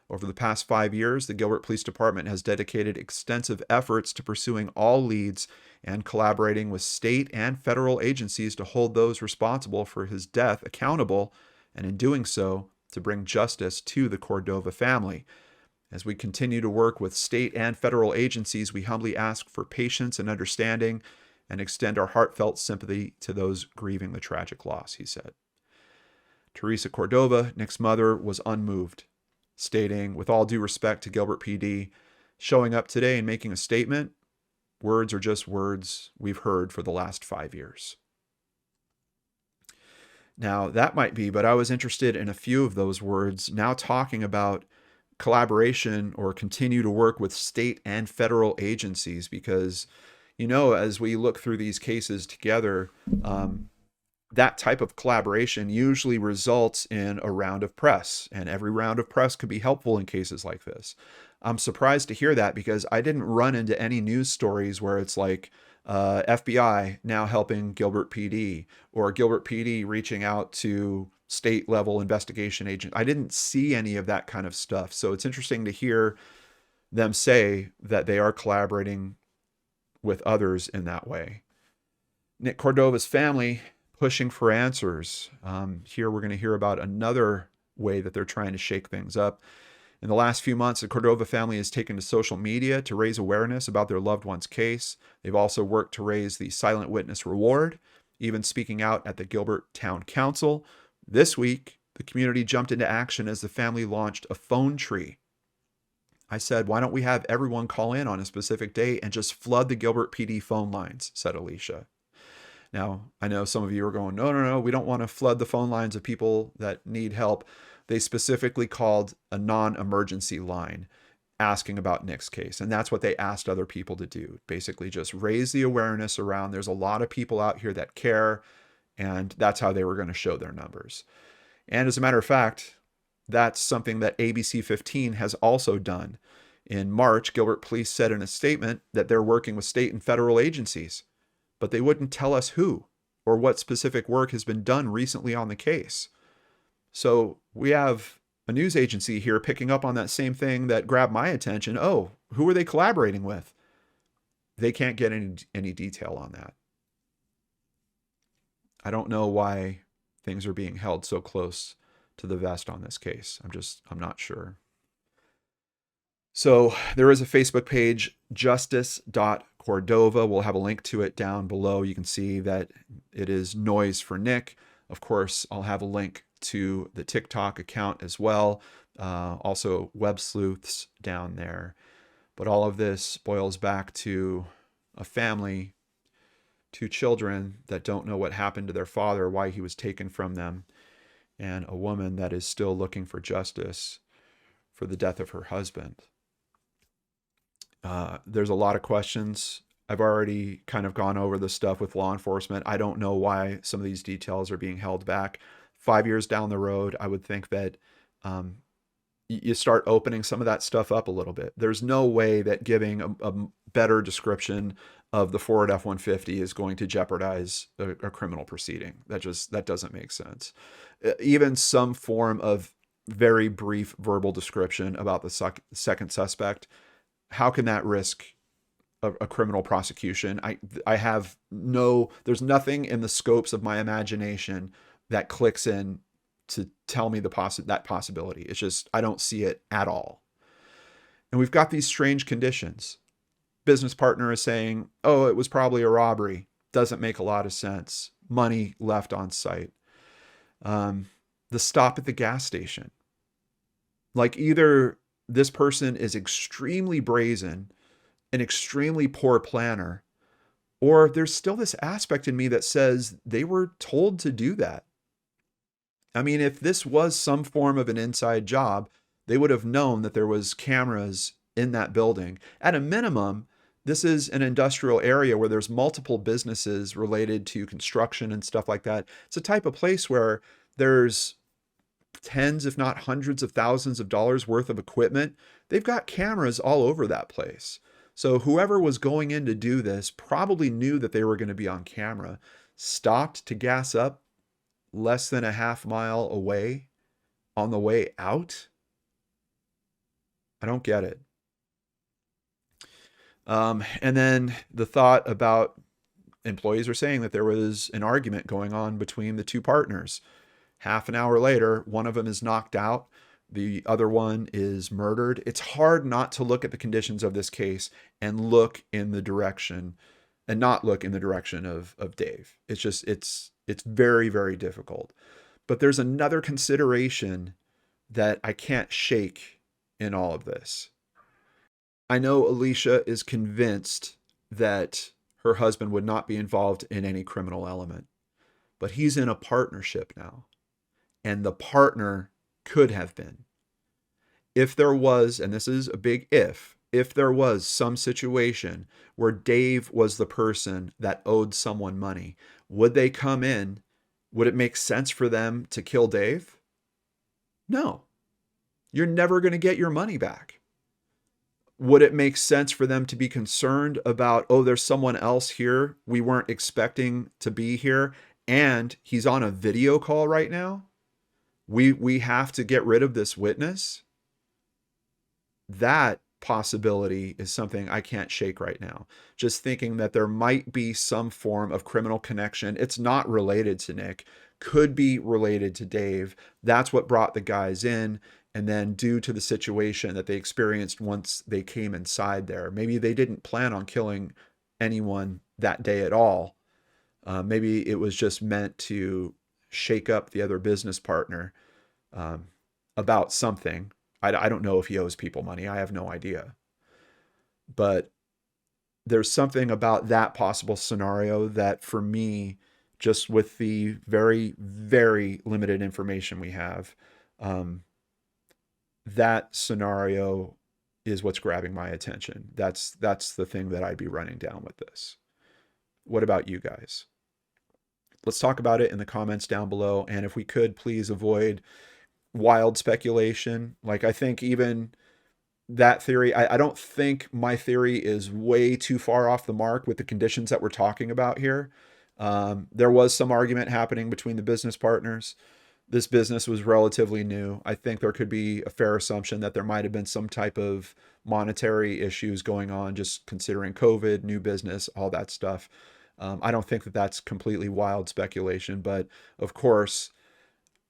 Over the past 5 years, the Gilbert Police Department has dedicated extensive efforts to pursuing all leads and collaborating with state and federal agencies to hold those responsible for his death accountable, and in doing so, to bring justice to the Cordova family. As we continue to work with state and federal agencies, we humbly ask for patience and understanding and extend our heartfelt sympathy to those grieving the tragic loss," he said. Teresa Cordova, Nick's mother, was unmoved, stating, "With all due respect to Gilbert PD, showing up today and making a statement, words are just words we've heard for the last 5 years." Now, that might be, but I was interested in a few of those words, now talking about collaboration or continue to work with state and federal agencies, because, as we look through these cases together, that type of collaboration usually results in a round of press, and every round of press could be helpful in cases like this. I'm surprised to hear that, because I didn't run into any news stories where it's like FBI now helping Gilbert PD, or Gilbert PD reaching out to state level investigation agent. I didn't see any of that kind of stuff. So it's interesting to hear them say that they are collaborating with others in that way. Nick Cordova's family pushing for answers. Here we're going to hear about another way that they're trying to shake things up. In the last few months, the Cordova family has taken to social media to raise awareness about their loved one's case. They've also worked to raise the Silent Witness Reward, even speaking out at the Gilbert Town Council. This week, the community jumped into action as the family launched a phone tree. I said, "Why don't we have everyone call in on a specific day and just flood the Gilbert PD phone lines," said Alysha. Now, I know some of you are going, no, we don't want to flood the phone lines of people that need help. They specifically called a non-emergency line asking about Nick's case. And that's what they asked other people to do. Basically just raise the awareness around there's a lot of people out here that care, and that's how they were going to show their numbers. And as a matter of fact, that's something that ABC 15 has also done. In March, Gilbert Police said in a statement that they're working with state and federal agencies, but they wouldn't tell us who or what specific work has been done recently on the case. So we have a news agency here picking up on that same thing that grabbed my attention. Oh, who are they collaborating with? They can't get any detail on that. I don't know why things are being held so close to the vest on this case. I'm not sure. So there is a Facebook page, justice.cordova. We'll have a link to it down below. You can see that it is Noise for Nick. Of course, I'll have a link to the TikTok account as well. Also Websleuths down there. But all of this boils back to a family, 2 children that don't know what happened to their father, why he was taken from them, and a woman that is still looking for justice for the death of her husband. There's a lot of questions. I've already kind of gone over this stuff with law enforcement. I don't know why some of these details are being held back. 5 years down the road, I would think that you start opening some of that stuff up a little bit. There's no way that giving a better description of the Ford F-150 is going to jeopardize a criminal proceeding. That doesn't make sense. Even some form of very brief verbal description about the second suspect, how can that risk a criminal prosecution? There's nothing in the scopes of my imagination that clicks in to tell me that possibility. It's just, I don't see it at all. And we've got these strange conditions. Business partner is saying, oh, it was probably a robbery. Doesn't make a lot of sense. Money left on site. The stop at the gas station. Like, either this person is extremely brazen, an extremely poor planner, or there's still this aspect in me that says they were told to do that. I mean, if this was some form of an inside job, they would have known that there was cameras in that building. At a minimum, this is an industrial area where there's multiple businesses related to construction and stuff like that. It's a type of place where there's tens, if not hundreds of thousands of dollars worth of equipment. They've got cameras all over that place. So whoever was going in to do this probably knew that they were going to be on camera, stopped to gas up less than a half mile away on the way out. I don't get it. And then the thought about employees are saying that there was an argument going on between the two partners. Half an hour later, one of them is knocked out. The other one is murdered. It's hard not to look at the conditions of this case and look in the direction and not look in the direction of Dave. It's just, it's very, very difficult. But there's another consideration that I can't shake in all of this. I know Alysha is convinced that her husband would not be involved in any criminal element, but he's in a partnership now, and the partner could have been. If there was, and this is a big if there was some situation where Dave was the person that owed someone money, would they come in? Would it make sense for them to kill Dave? No. You're never going to get your money back. Would it make sense for them to be concerned about, oh, there's someone else here we weren't expecting to be here, and he's on a video call right now? We have to get rid of this witness? That possibility is something I can't shake right now. Just thinking that there might be some form of criminal connection. It's not related to Nick, could be related to Dave. That's what brought the guys in. And then due to the situation that they experienced once they came inside there, maybe they didn't plan on killing anyone that day at all. Maybe it was just meant to shake up the other business partner about something. I don't know if he owes people money. I have no idea. But there's something about that possible scenario that, for me, just with the very, very limited information we have, that scenario is what's grabbing my attention. That's the thing that I'd be running down with this. What about you guys? Let's talk about it in the comments down below. And if we could, please avoid wild speculation. Like, I think even that theory, I don't think my theory is way too far off the mark with the conditions that we're talking about here. There was some argument happening between the business partners. This business was relatively new. I think there could be a fair assumption that there might have been some type of monetary issues going on, just considering COVID, new business, all that stuff. I don't think that that's completely wild speculation, but of course,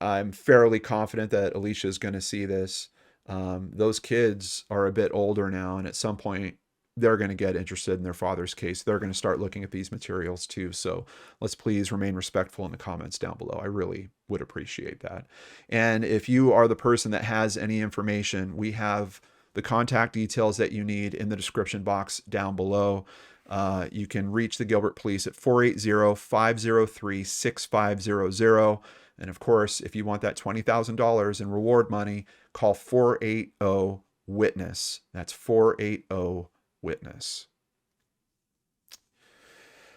I'm fairly confident that Alysha is going to see this. Those kids are a bit older now, and at some point, they're going to get interested in their father's case. They're going to start looking at these materials too. So let's please remain respectful in the comments down below. I really would appreciate that. And if you are the person that has any information, we have the contact details that you need in the description box down below. You can reach the Gilbert Police at 480-503-6500. And of course, if you want that $20,000 in reward money, call 480-WITNESS. That's 480-WITNESS.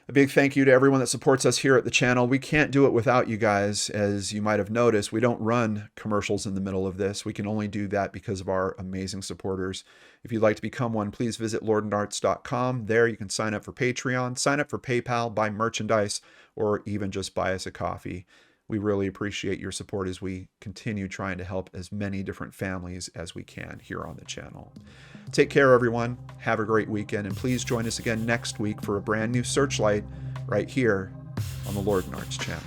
A big thank you to everyone that supports us here at the channel. We can't do it without you guys. As you might have noticed, we don't run commercials in the middle of this. We can only do that because of our amazing supporters. If you'd like to become one, please visit lordandarts.com. There you can sign up for Patreon, sign up for PayPal, buy merchandise, or even just buy us a coffee. We really appreciate your support as we continue trying to help as many different families as we can here on the channel. Take care, everyone. Have a great weekend, and please join us again next week for a brand new Searchlight right here on the Lord and Arts channel.